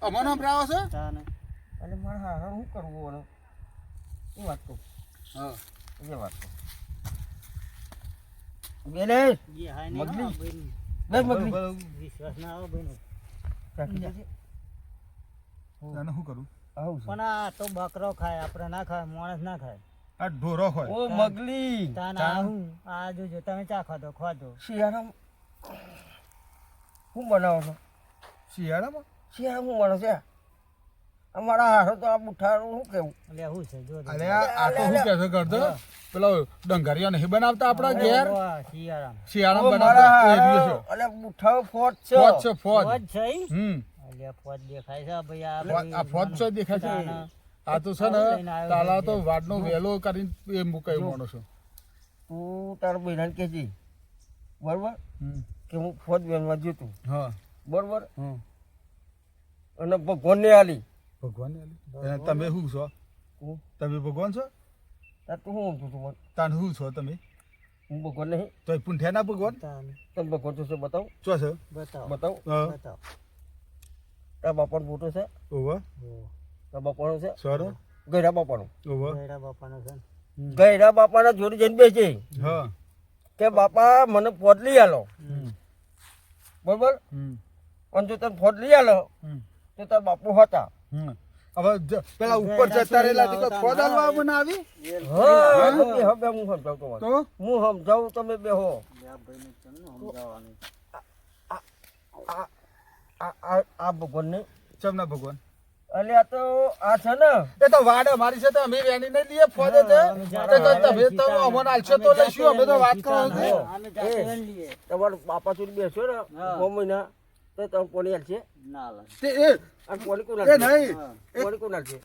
અમોનો પ્રાવો છે અને મારે હારા શું કરવું અને એ વાત કહું હા એ વાત કહું બેને મગલી બે મગલી વિશ્વાસ ના આવે બેનો તને શું કરું આવું પણ આ તો બકરો ખાય આપણે ના ખાય માણસ ના ખાય આ ઢોરો હોય ઓ મગલી તાન આવું આ જોજો તમે ચા ખાધો ખાધો શિયાળામાં શું બનાવો છો શિયાળામાં શિયાળામાં બનાવો છે અમારા હારો તો આ બુઠારું શું કેવું એટલે શું છે જો અરે આ તો શું કે છે કરતો પેલો ડંગરિયો નહીં બનાવતા આપણા ઘેર શિયાળામાં બનાવતા એ દિવસો અલે બુઠારો ફોટ છે ફોજ છે ફોજ ફોજ છે હમ એટલે ફોજ દેખાય છે ભાઈ આ ફોજ છે દેખાય છે આ તો છે ને તાલા તો વાડનો વેલો કરીને એ મુકાય માણસ તું તાર બહેરાને કહેજે બરોબર હમ કે હું ફોજ બેનવા જતું હા બરોબર હમ અને ભગવાનને આલી ભગવાન તમે શું છો હું તમે ભગવાન છો તાર તું શું તું તું તાન શું છો તમે હું ભગવાન નહીં તો પૂંઠ્યાના ભગવાન તમે ભગવાન છો બતાવો ચો છે બતાવો બતાવો હા બતાવો તારા બાપાનો ફોટો છે ઓવા તારા બાપાનો છે સર ગયરા બાપાનો ઓવા ગયડા બાપાનો છે ગયરા બાપાના જોડે જઈને બેસે હા કે બાપા મને ફોજ લઈ આલો બરોબર હમ અને જો તને ફોજ લઈ આલો હમ તો તાર બાપુ હતા હમ હવે પેલા ઉપર જતા રહેલા તો ખોદ હાલવા બનાવી હા હવે હું સમજાવતો તો હું સમજાવું તમે બેહો આ ભગવાન ને ચમના ભગવાન એટલે આ તો આ છે ને એ તો વાડે મારી છે તો અમે વેણી નહીં લઈએ ફોદે છે તમે તો અમને આલશો તો લઈશું અમે તો વાત કરો છે અમે જાતે લઈએ તમારો બાપા સુધી બેસ્યો ને 6 મહિના તો તમે પોણી હાલશે ના લે તે એ અને પોણી કોણ એ હાલશે નહીં પોણી કોણ હાલશે